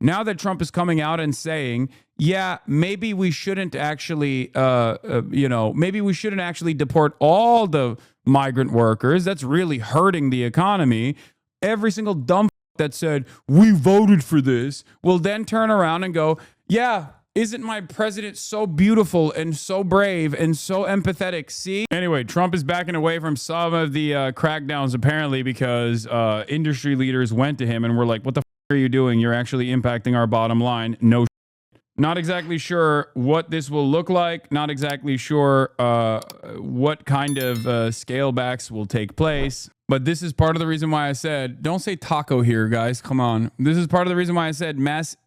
Now that Trump is coming out and saying, yeah, maybe we shouldn't actually, maybe we shouldn't actually deport all the migrant workers. That's really hurting the economy. Every single dumb that said, we voted for this, will then turn around and go, yeah, isn't my president so beautiful and so brave and so empathetic? See? Anyway, Trump is backing away from some of the crackdowns, apparently, because industry leaders went to him and were like, what the f are you doing? You're actually impacting our bottom line. No. Not exactly sure what this will look like. Not exactly sure what kind of scale backs will take place. But this is part of the reason why I said, don't say taco here, guys. Come on. This is part of the reason why I said mass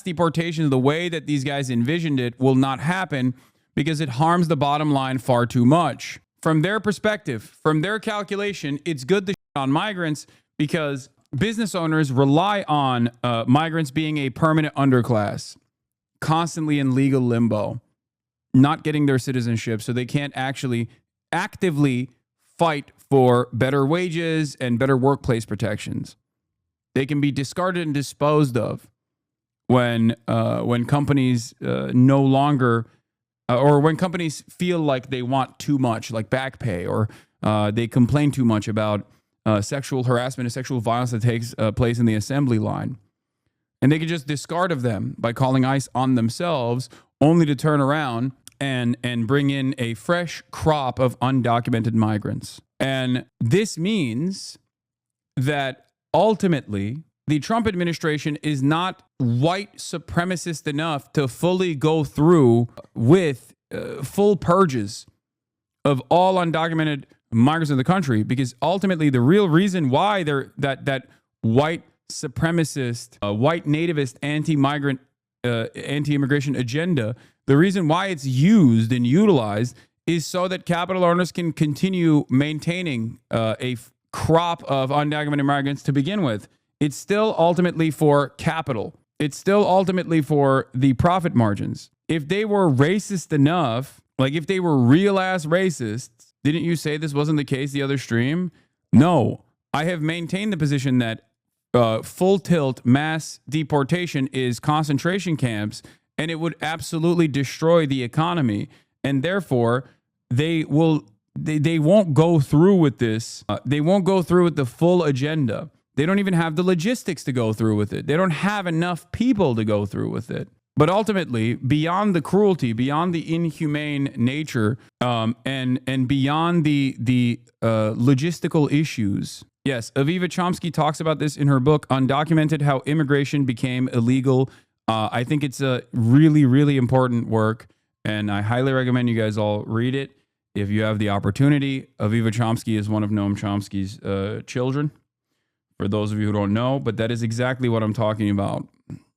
deportation, the way that these guys envisioned it, will not happen because it harms the bottom line far too much. From their perspective, from their calculation, it's good to shit on migrants because business owners rely on migrants being a permanent underclass, constantly in legal limbo, not getting their citizenship, so they can't actually actively fight for better wages and better workplace protections. They can be discarded and disposed of when companies no longer, or when companies feel like they want too much, like back pay, or they complain too much about sexual harassment and sexual violence that takes place in the assembly line. And they can just discard of them by calling ICE on themselves, only to turn around and bring in a fresh crop of undocumented migrants. And this means that ultimately the Trump administration is not white supremacist enough to fully go through with full purges of all undocumented migrants in the country, because ultimately the real reason why that white supremacist, white nativist, anti-migrant, anti-immigration agenda, the reason why it's used and utilized is so that capital owners can continue maintaining a crop of undocumented migrants to begin with. It's still ultimately for capital. It's still ultimately for the profit margins. If they were racist enough, like if they were real ass racists, didn't you say this wasn't the case the other stream? No, I have maintained the position that full tilt mass deportation is concentration camps, and it would absolutely destroy the economy. And therefore, they won't go through with this. They won't go through with the full agenda. They don't even have the logistics to go through with it. They don't have enough people to go through with it. But ultimately, beyond the cruelty, beyond the inhumane nature, and beyond the logistical issues. Yes, Aviva Chomsky talks about this in her book, Undocumented: How Immigration Became Illegal. I think it's a really, really important work, and I highly recommend you guys all read it if you have the opportunity. Aviva Chomsky is one of Noam Chomsky's children, for those of you who don't know, but that is exactly what I'm talking about.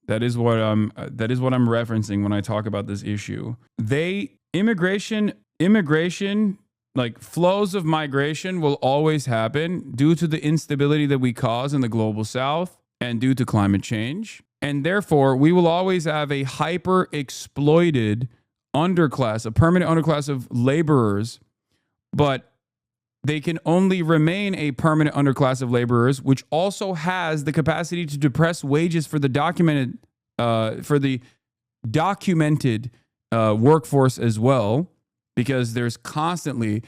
That is what I'm referencing when I talk about this issue. Immigration, like flows of migration will always happen due to the instability that we cause in the global south and due to climate change. And therefore, we will always have a hyper exploited underclass, a permanent underclass of laborers, but they can only remain a permanent underclass of laborers, which also has the capacity to depress wages for the documented workforce as well, because there's constantly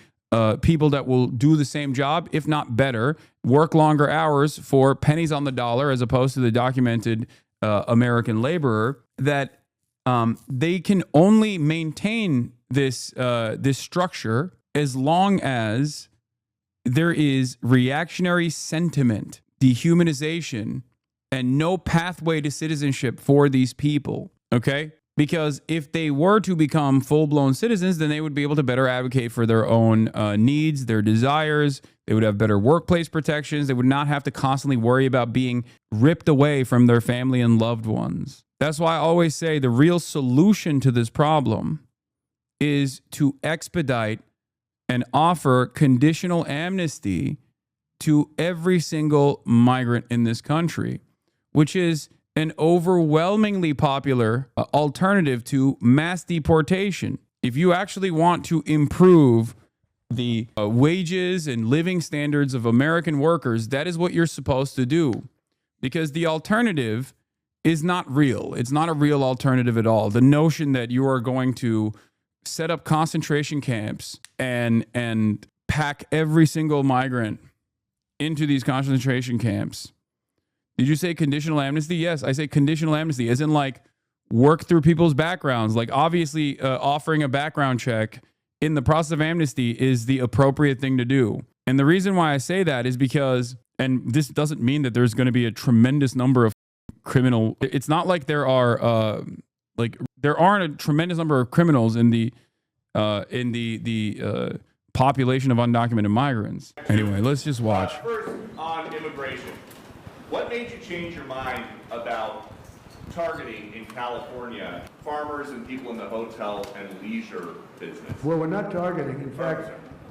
people that will do the same job, if not better, work longer hours for pennies on the dollar, as opposed to the documented American laborer, that they can only maintain this structure as long as there is reactionary sentiment, dehumanization, and no pathway to citizenship for these people, okay? Because if they were to become full-blown citizens, then they would be able to better advocate for their own needs, their desires. They would have better workplace protections. They would not have to constantly worry about being ripped away from their family and loved ones. That's why I always say the real solution to this problem is to expedite and offer conditional amnesty to every single migrant in this country, which is an overwhelmingly popular alternative to mass deportation. If you actually want to improve the wages and living standards of American workers, that is what you're supposed to do. Because the alternative is not real. It's not a real alternative at all. The notion that you are going to set up concentration camps and pack every single migrant into these concentration camps. Did you say conditional amnesty? Yes, I say conditional amnesty, as in like work through people's backgrounds. Like obviously offering a background check in the process of amnesty is the appropriate thing to do. And the reason why I say that is because, and this doesn't mean that there's going to be a tremendous number of criminal. It's not like there aren't a tremendous number of criminals in the population of undocumented migrants. Anyway, let's just watch. First, on immigration, what made you change your mind about targeting in California farmers and people in the hotel and leisure business? Well, we're not targeting. In fact,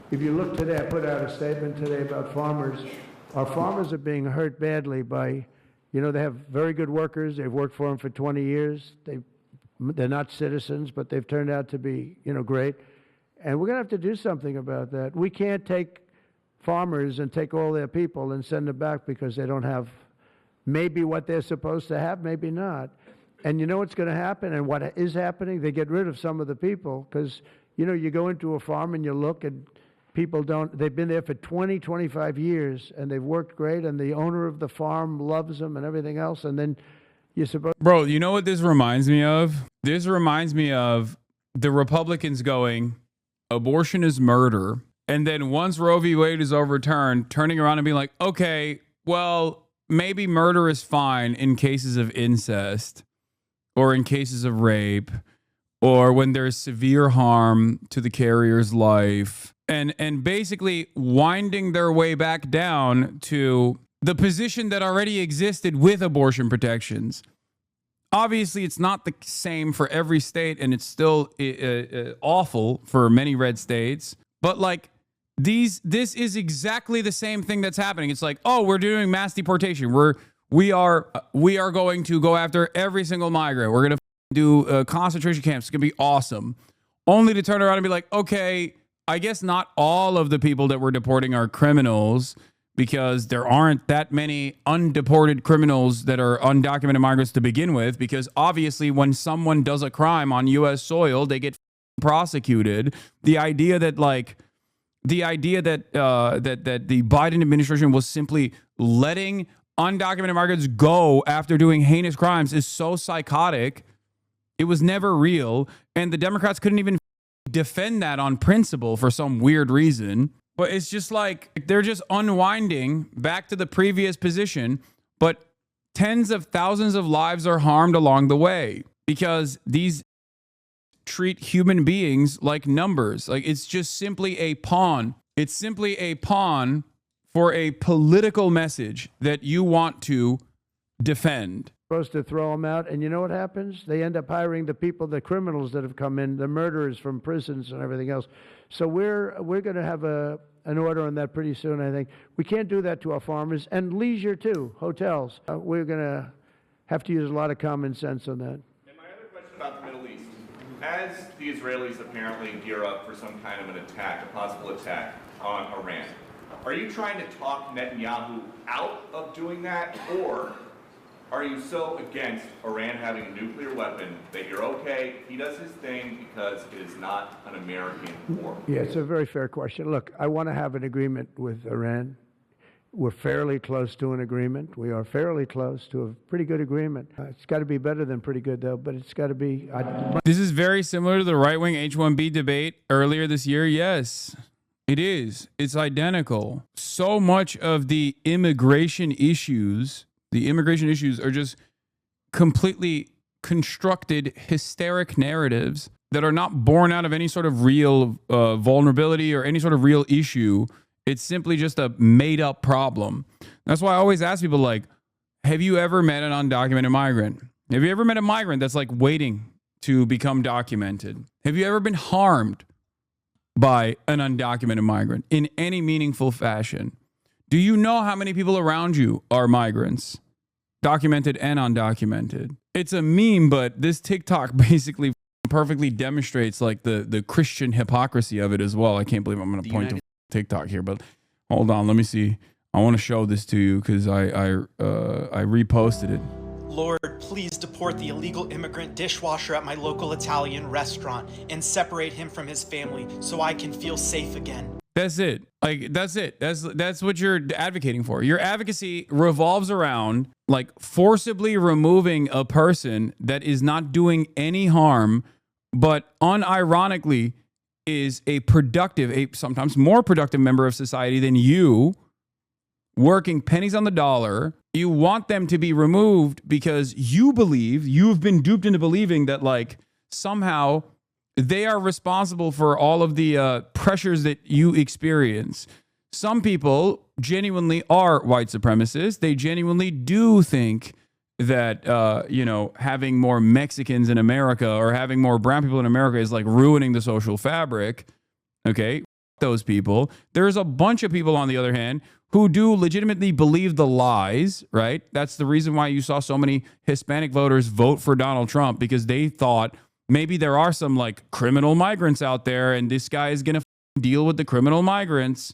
if you look today, I put out a statement today about farmers. Our farmers are being hurt badly by, they have very good workers. They've worked for them for 20 years. They're not citizens, but they've turned out to be, great. And we're going to have to do something about that. We can't take farmers and take all their people and send them back because they don't have maybe what they're supposed to have, maybe not. And you know what's going to happen and what is happening? They get rid of some of the people because, you go into a farm and you look and people they've been there for 20, 25 years and they've worked great and the owner of the farm loves them and everything else. And then you're supposed... Bro, you know what this reminds me of? This reminds me of the Republicans going, abortion is murder. And then once Roe v. Wade is overturned, turning around and being like, okay, well, maybe murder is fine in cases of incest or in cases of rape or when there's severe harm to the carrier's life. And basically winding their way back down to the position that already existed with abortion protections. Obviously, it's not the same for every state, and it's still awful for many red states. But like this is exactly the same thing that's happening. It's like, oh, we're doing mass deportation. We are going to go after every single migrant. We're gonna do concentration camps. It's gonna be awesome. Only to turn around and be like, okay, I guess not all of the people that we're deporting are criminals, because there aren't that many undeported criminals that are undocumented migrants to begin with, because obviously when someone does a crime on U.S. soil, they get prosecuted. The idea that the Biden administration was simply letting undocumented migrants go after doing heinous crimes is so psychotic. It was never real. And the Democrats couldn't even defend that on principle for some weird reason. But it's just like they're just unwinding back to the previous position, but tens of thousands of lives are harmed along the way because these treat human beings like numbers. Like it's just simply a pawn. It's simply a pawn for a political message that you want to defend. Supposed to throw them out, and you know what happens? They end up hiring the people, the criminals that have come in, the murderers from prisons and everything else. So we're going to have an order on that pretty soon, I think. We can't do that to our farmers, and leisure too, hotels. We're going to have to use a lot of common sense on that. And my other question about the Middle East. As the Israelis apparently gear up for some kind of an attack, a possible attack on Iran, are you trying to talk Netanyahu out of doing that, or are you so against Iran having a nuclear weapon that you're okay, he does his thing because it is not an American war? Yeah, it's a very fair question. Look, I want to have an agreement with Iran. We're fairly close to an agreement. We are fairly close to a pretty good agreement. It's got to be better than pretty good, though, but it's got to be... This is very similar to the right-wing H-1B debate earlier this year. Yes, it is. It's identical. So much of the immigration issues are just completely constructed, hysteric narratives that are not born out of any sort of real vulnerability or any sort of real issue. It's simply just a made-up problem. That's why I always ask people, like, have you ever met an undocumented migrant? Have you ever met a migrant that's, like, waiting to become documented? Have you ever been harmed by an undocumented migrant in any meaningful fashion? Do you know how many people around you are migrants, documented and undocumented? It's a meme, but this TikTok basically perfectly demonstrates like the Christian hypocrisy of it as well. I can't believe I'm going to point to TikTok here, but hold on, let me see. I want to show this to you because I reposted it. Lord, please deport the illegal immigrant dishwasher at my local Italian restaurant and separate him from his family so I can feel safe again. That's it. Like, that's it. That's what you're advocating for. Your advocacy revolves around like forcibly removing a person that is not doing any harm, but unironically is a productive, a sometimes more productive member of society than you, working pennies on the dollar. You want them to be removed because you believe, you've been duped into believing that like somehow they are responsible for all of the pressures that you experience. Some people genuinely are white supremacists. They genuinely do think that, having more Mexicans in America or having more brown people in America is like ruining the social fabric. Okay, those people. There's a bunch of people, on the other hand, who do legitimately believe the lies, right? That's the reason why you saw so many Hispanic voters vote for Donald Trump, because they thought maybe there are some like criminal migrants out there and this guy is going to deal with the criminal migrants,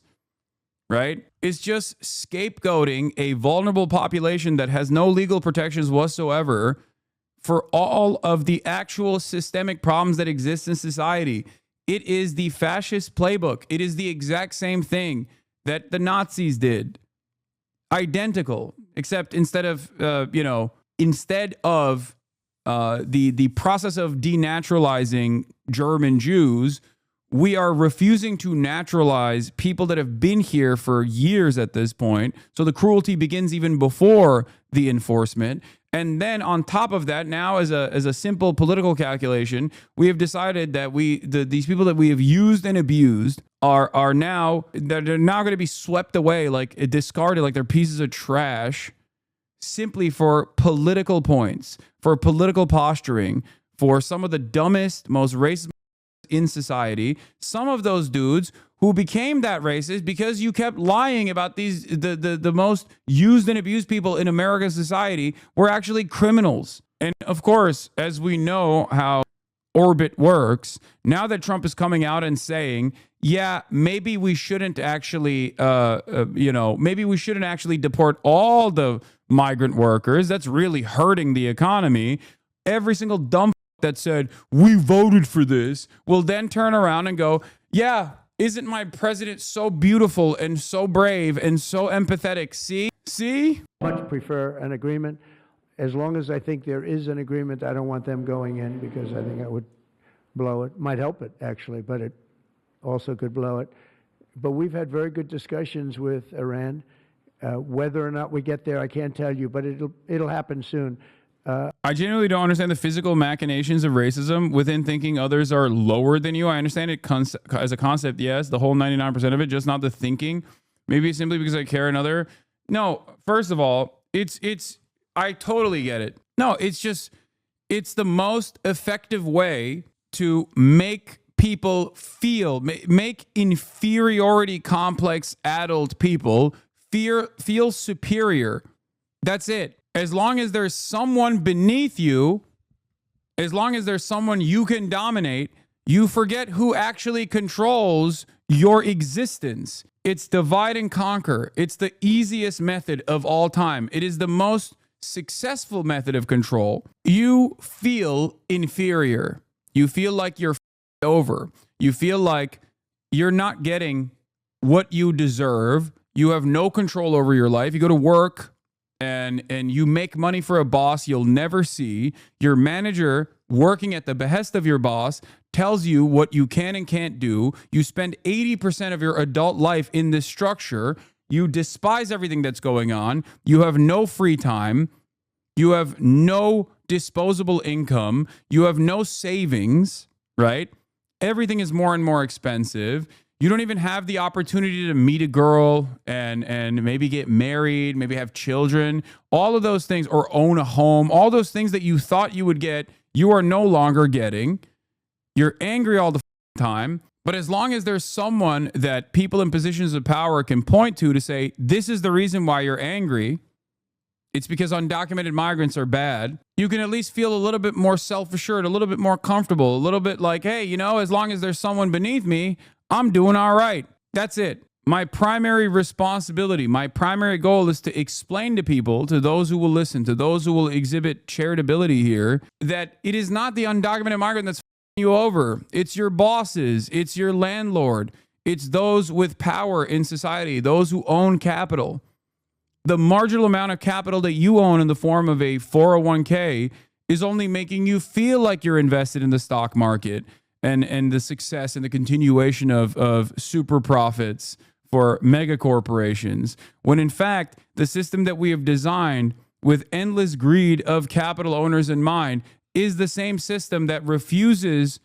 right? It's just scapegoating a vulnerable population that has no legal protections whatsoever for all of the actual systemic problems that exist in society. It is the fascist playbook. It is the exact same thing that the Nazis did. Identical, except instead of the process of denaturalizing German Jews, we are refusing to naturalize people that have been here for years at this point. So the cruelty begins even before the enforcement. And then on top of that, now as a simple political calculation, we have decided that these people that we have used and abused are now going to be swept away, like discarded, like they're pieces of trash, simply for political points, for political posturing, for some of the dumbest, most racist in society. Some of those dudes who became that racist because you kept lying about the most used and abused people in American society were actually criminals. And of course, as we know how orbit works, now that Trump is coming out and saying, yeah, maybe we shouldn't actually, maybe we shouldn't actually deport all the migrant workers. That's really hurting the economy. Every single dumb that said, we voted for this, will then turn around and go, yeah, isn't my president so beautiful and so brave and so empathetic? See? Much prefer an agreement. As long as I think there is an agreement, I don't want them going in because I think that would blow it. Might help it, actually, but it also could blow it. But we've had very good discussions with Iran. Whether or not we get there, I can't tell you, but it'll happen soon. I genuinely don't understand the physical machinations of racism within thinking others are lower than you. I understand it as a concept, yes, the whole 99% of it, just not the thinking. Maybe it's simply because I care another. No, first of all, I totally get it. No, it's the most effective way to make people make inferiority complex adult people feel superior. That's it. As long as there's someone beneath you, as long as there's someone you can dominate, you forget who actually controls your existence. It's divide and conquer. It's the easiest method of all time. It is the most successful method of control. You feel inferior. You feel like you're over. You feel like you're not getting what you deserve. You have no control over your life. You go to work and you make money for a boss you'll never see. Your manager, working at the behest of your boss, tells you what you can and can't do. You spend 80% of your adult life in this structure. You despise everything that's going on. You have no free time. You have no disposable income. You have no savings, right? Everything is more and more expensive. You don't even have the opportunity to meet a girl and maybe get married, maybe have children, all of those things, or own a home. All those things that you thought you would get, you are no longer getting. You're angry all the time. But as long as there's someone that people in positions of power can point to say, this is the reason why you're angry, it's because undocumented migrants are bad, you can at least feel a little bit more self-assured, a little bit more comfortable, a little bit like, hey, as long as there's someone beneath me, I'm doing all right. That's it. my primary responsibility, my primary goal is to explain to people, to those who will listen, to those who will exhibit charitability here, that it is not the undocumented migrant that's you over. It's your bosses. It's your landlord. It's those with power in society, those who own capital. The marginal amount of capital that you own in the form of a 401k is only making you feel like you're invested in the stock market and the success and the continuation of super profits for mega corporations, when in fact, the system that we have designed with endless greed of capital owners in mind is the same system that refuses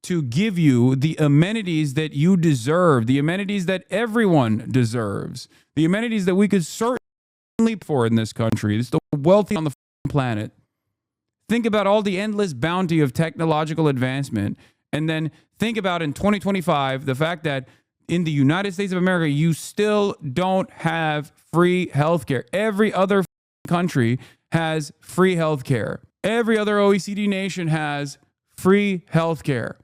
to give you the amenities that you deserve, the amenities that everyone deserves, the amenities that we could certainly for in this country. It's the wealthy on the planet. Think about all the endless bounty of technological advancement, and then think about in 2025 the fact that in the United States of America, you still don't have free healthcare. Every other country has free healthcare. Every other OECD nation has free healthcare.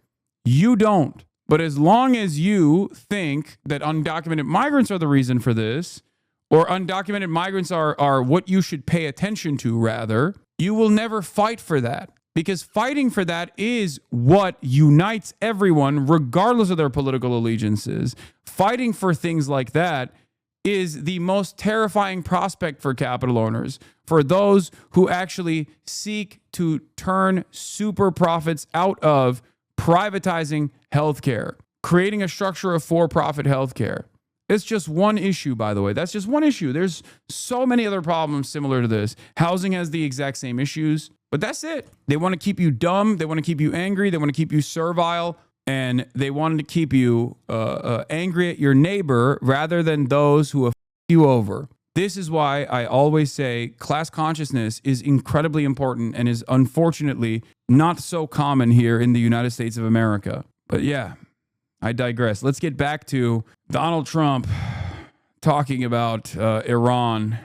You don't. But as long as you think that undocumented migrants are the reason for this, or undocumented migrants are what you should pay attention to, rather, you will never fight for that. Because fighting for that is what unites everyone, regardless of their political allegiances. Fighting for things like that is the most terrifying prospect for capital owners, for those who actually seek to turn super profits out of privatizing healthcare, creating a structure of for-profit healthcare. It's just one issue, by the way. That's just one issue. There's so many other problems similar to this. Housing has the exact same issues, but that's it. They want to keep you dumb. They want to keep you angry. They want to keep you servile. And they want to keep you angry at your neighbor rather than those who have you over. This is why I always say class consciousness is incredibly important and is unfortunately not so common here in the United States of America. But yeah, I digress. Let's get back to Donald Trump talking about Iran.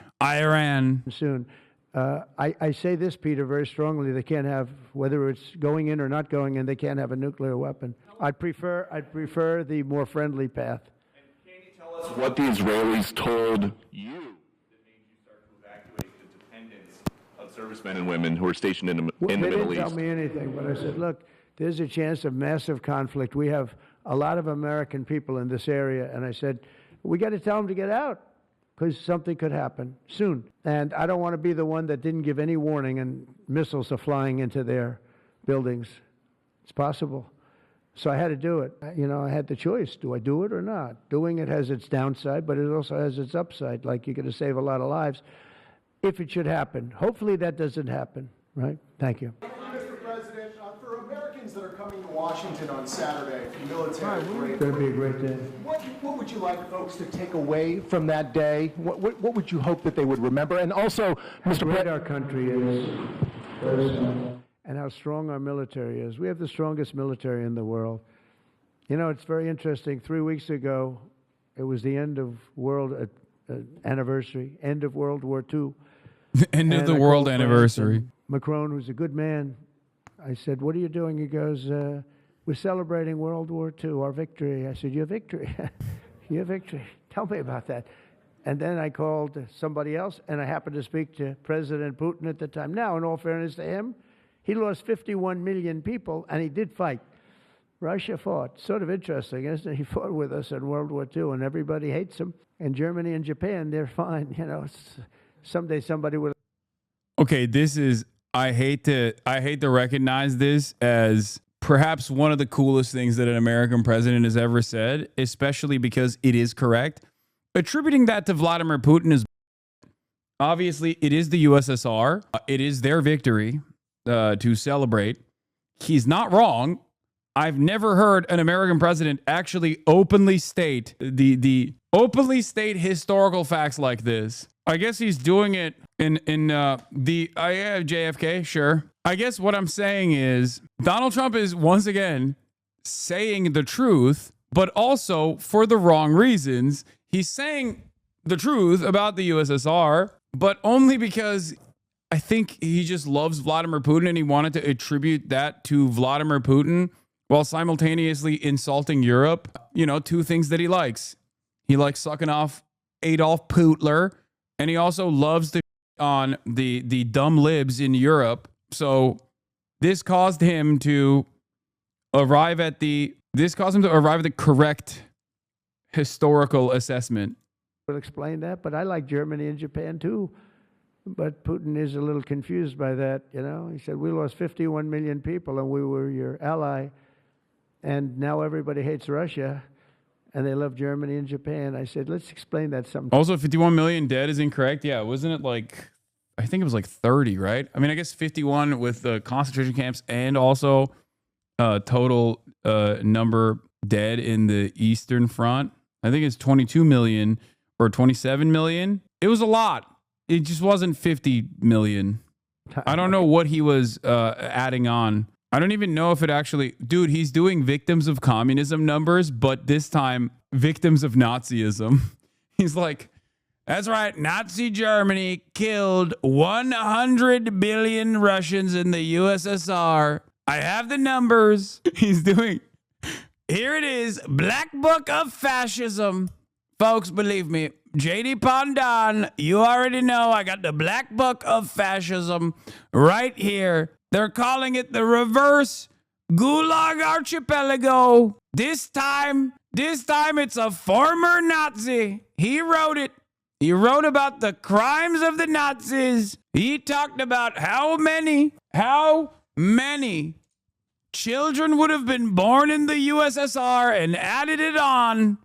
Soon. I say this, Peter, very strongly. They can't have, whether it's going in or not going in, they can't have a nuclear weapon. I'd prefer the more friendly path. And can you tell us what the Israelis told you that made you start to evacuate the dependents of servicemen and women who are stationed in the Middle East? They didn't tell me anything, but I said, look, there's a chance of massive conflict. We have a lot of American people in this area, and I said, we got to tell them to get out because something could happen soon. And I don't want to be the one that didn't give any warning and missiles are flying into their buildings. It's possible. So I had to do it. You know, I had the choice. Do I do it or not? Doing it has its downside, but it also has its upside. Like, you're going to save a lot of lives if it should happen. Hopefully that doesn't happen, right? Thank you. Mr. President, for Americans that are coming to Washington on Saturday for military break, It's going to be a great day. what would you like folks to take away from that day? What would you hope that they would remember? And also, Mr. Great President, our country is, and how strong our military is. We have the strongest military in the world. You know, it's very interesting. 3 weeks ago, it was the end of world anniversary, end of World War II. End of the world anniversary. Macron, who's a good man, I said, what are you doing? He goes, we're celebrating World War II, our victory. I said, your victory? Your victory. Tell me about that. And then I called somebody else, and I happened to speak to President Putin at the time. Now, in all fairness to him, he lost 51 million people, and he did fight. Russia fought. Sort of interesting, isn't it? He fought with us in World War II, and everybody hates him. And Germany and Japan, they're fine. You know, someday somebody will. Okay, this is, I hate to recognize this as perhaps one of the coolest things that an American president has ever said, especially because it is correct. Attributing that to Vladimir Putin is, obviously, it is the USSR. It is their victory to celebrate. He's not wrong. I've never heard an American president actually openly state the openly state historical facts like this. I guess he's doing it in JFK, sure. I guess what I'm saying is Donald Trump is once again saying the truth, but also for the wrong reasons. He's saying the truth about the USSR, but only because I think he just loves Vladimir Putin and he wanted to attribute that to Vladimir Putin while simultaneously insulting Europe. You know, two things that he likes. He likes sucking off Adolf Hitler, and he also loves to on the dumb libs in Europe. So this caused him to arrive at the correct historical assessment. Will explain that, but I like Germany and Japan too. But Putin is a little confused by that, you know. He said, we lost 51 million people and we were your ally, and now everybody hates Russia and they love Germany and Japan. I said, let's explain that sometime. Also, 51 million dead is incorrect. Yeah, wasn't it like, I think it was like 30, right? I mean, I guess 51 with the concentration camps and also total number dead in the Eastern Front. I think it's 22 million or 27 million. It was a lot. It just wasn't 50 million. I don't know what he was adding on. I don't even know if it actually... Dude, he's doing victims of communism numbers, but this time, victims of Nazism. He's like, that's right, Nazi Germany killed 100 billion Russians in the USSR. I have the numbers. He's doing... Here it is, Black Book of Fascism. Folks, believe me, JD Pandan, you already know I got the Black Book of Fascism right here. They're calling it the reverse Gulag Archipelago. This time it's a former Nazi. He wrote it. He wrote about the crimes of the Nazis. He talked about how many children would have been born in the USSR and added it on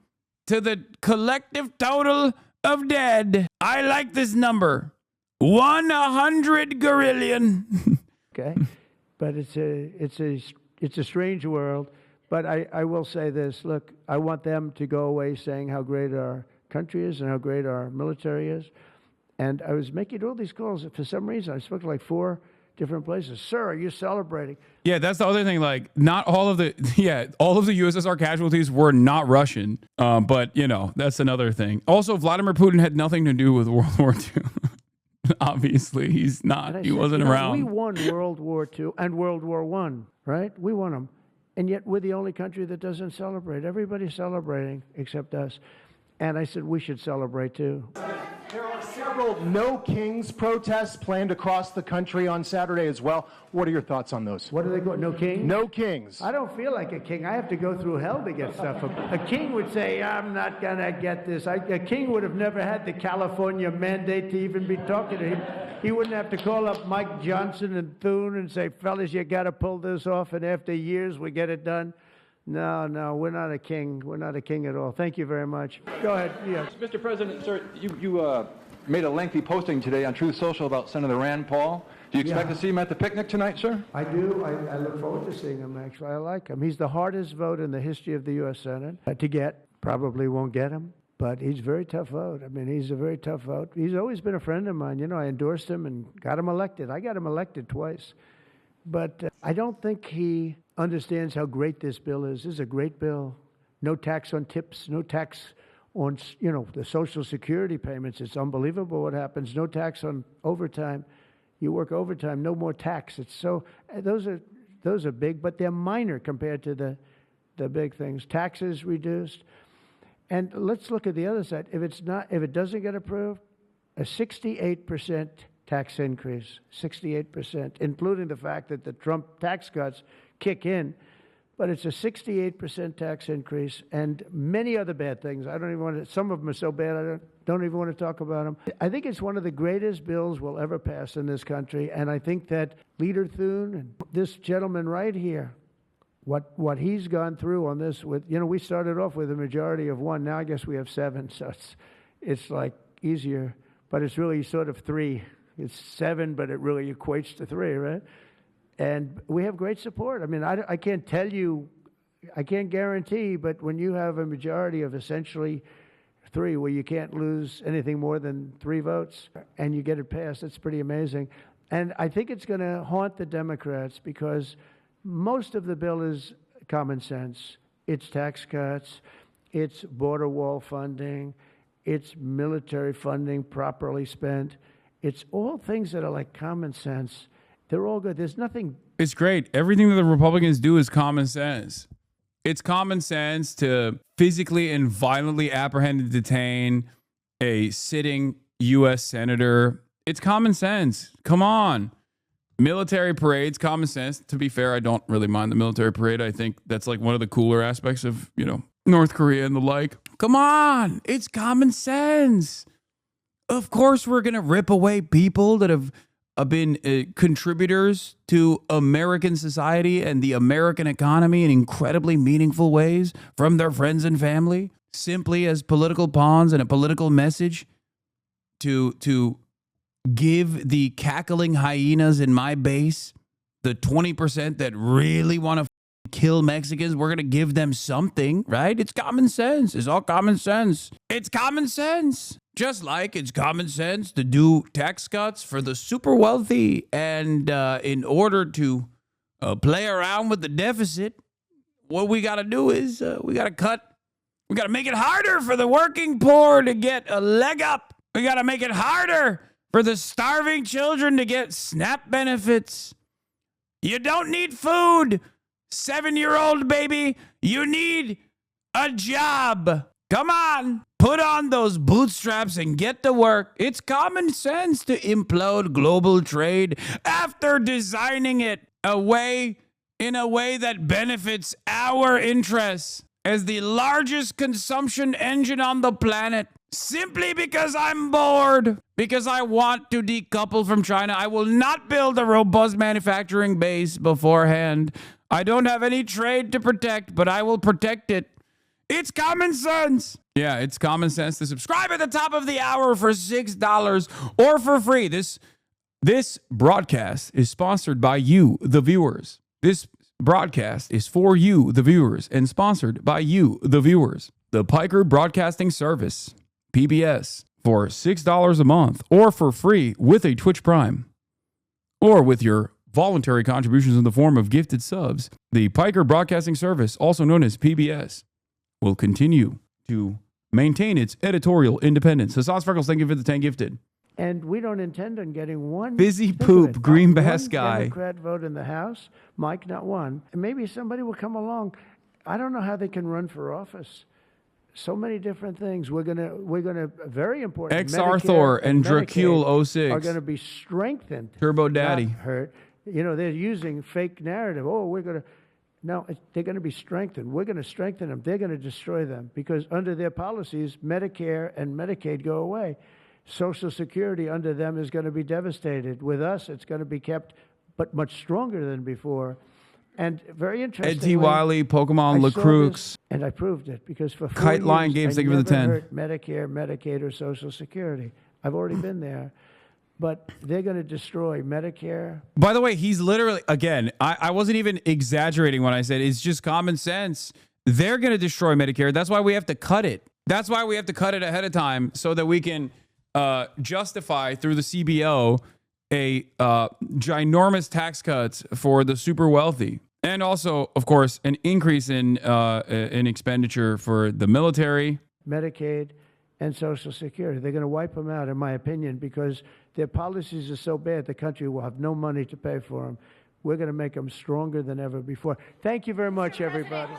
to the collective total of dead. I like this number. 100 gorillion. Okay, but it's a strange world. But I will say this: look, I want them to go away saying how great our country is and how great our military is. And I was making all these calls. For some reason, I spoke to like 4 different places. Sir, are you celebrating? Yeah, that's the other thing. Like, not all of the USSR casualties were not Russian. But you know, that's another thing. Also, Vladimir Putin had nothing to do with World War II. Obviously, he's not. He wasn't around. We won World War II and World War I, right? We won them. And yet we're the only country that doesn't celebrate. Everybody's celebrating except us. And I said we should celebrate too. There are several No Kings protests planned across the country on Saturday as well. What are your thoughts on those? What do they call No King? No Kings. I don't feel like a king. I have to go through hell to get stuff. A king would say, I'm not going to get this. A king would have never had the California mandate to even be talking to him. He wouldn't have to call up Mike Johnson and Thune and say, fellas, you got to pull this off, and after years we get it done. No, we're not a king. We're not a king at all. Thank you very much. Go ahead. Yes. Mr. President, sir, you made a lengthy posting today on Truth Social about Senator Rand Paul. Do you expect to see him at the picnic tonight, sir? I do. I look forward to seeing him, actually. I like him. He's the hardest vote in the history of the U.S. Senate to get. Probably won't get him, but he's a very tough vote. I mean, he's a very tough vote. He's always been a friend of mine. You know, I endorsed him and got him elected. I got him elected twice. But I don't think he understands how great this bill is. This is a great bill. No tax on tips, no tax on, you know, the Social Security payments. It's unbelievable what happens. No tax on overtime. You work overtime, no more tax. It's so, those are big, but they're minor compared to the big things. Taxes reduced. And let's look at the other side. If it doesn't get approved, a 68% tax increase, 68%, including the fact that the Trump tax cuts kick in. But it's a 68% tax increase and many other bad things. I don't even want to, some of them are so bad I don't even want to talk about them. I think it's one of the greatest bills we'll ever pass in this country. And I think that Leader Thune and this gentleman right here, what he's gone through on this with, you know, we started off with a majority of 1. Now I guess we have 7. So it's like easier, but it's really sort of 3. It's 7, but it really equates to 3, right? And we have great support. I mean, I can't tell you, I can't guarantee, but when you have a majority of essentially 3, where you can't lose anything more than 3 votes, and you get it passed, it's pretty amazing. And I think it's going to haunt the Democrats because most of the bill is common sense. It's tax cuts, it's border wall funding, it's military funding properly spent. It's all things that are like common sense. They're all good. There's nothing. It's great. Everything that the Republicans do is common sense. It's common sense to physically and violently apprehend and detain a sitting U.S. senator. It's common sense. Come on. Military parades, common sense. To be fair, I don't really mind the military parade. I think that's like one of the cooler aspects of, North Korea and the like. Come on. It's common sense. Of course, we're going to rip away people that have been contributors to American society and the American economy in incredibly meaningful ways from their friends and family, simply as political pawns and a political message to give the cackling hyenas in my base, the 20% that really want to kill Mexicans, we're going to give them something, right? It's common sense. It's all common sense. It's common sense. Just like it's common sense to do tax cuts for the super wealthy. And in order to play around with the deficit, what we got to do is we got to make it harder for the working poor to get a leg up. We got to make it harder for the starving children to get SNAP benefits. You don't need food, 7-year-old baby. You need a job. Come on, put on those bootstraps and get to work. It's common sense to implode global trade after designing it in a way that benefits our interests as the largest consumption engine on the planet. Simply because I'm bored, because I want to decouple from China. I will not build a robust manufacturing base beforehand. I don't have any trade to protect, but I will protect it. It's common sense. Yeah, it's common sense to subscribe at the top of the hour for $6 or for free. This broadcast is sponsored by you, the viewers. This broadcast is for you, the viewers, and sponsored by you, the viewers. The Piker Broadcasting Service, PBS, for $6 a month or for free with a Twitch Prime or with your voluntary contributions in the form of gifted subs. The Piker Broadcasting Service, also known as PBS, will continue to maintain its editorial independence. Hasan Freckles, thank you for the 10 gifted. And we don't intend on getting one. Busy poop, green bass guy. Democrat vote in the House, Mike, not one. And maybe somebody will come along. I don't know how they can run for office. So many different things. We're gonna very important. X Arthur and Dracule 06 are going to be strengthened. Turbo Daddy. Not hurt. They're using fake narrative. No, they're going to be strengthened. We're going to strengthen them. They're going to destroy them because under their policies, Medicare and Medicaid go away. Social Security under them is going to be devastated. With us, it's going to be kept, but much stronger than before. And very interesting. Ed T. Wiley, Pokemon LaCrux. And I proved it because for 4 Kite Line years, Games, I thank you for the never 10. hurt Medicare, Medicaid, or Social Security. I've already been there. But they're going to destroy Medicare. By the way, he's literally, again, I wasn't even exaggerating when I said it's just common sense. They're going to destroy Medicare. That's why we have to cut it. That's why we have to cut it ahead of time so that we can justify through the CBO a ginormous tax cuts for the super wealthy. And also, of course, an increase in expenditure for the military. Medicaid and Social Security. They're going to wipe them out, in my opinion, because their policies are so bad, the country will have no money to pay for them. We're going to make them stronger than ever before. Thank you very much, everybody.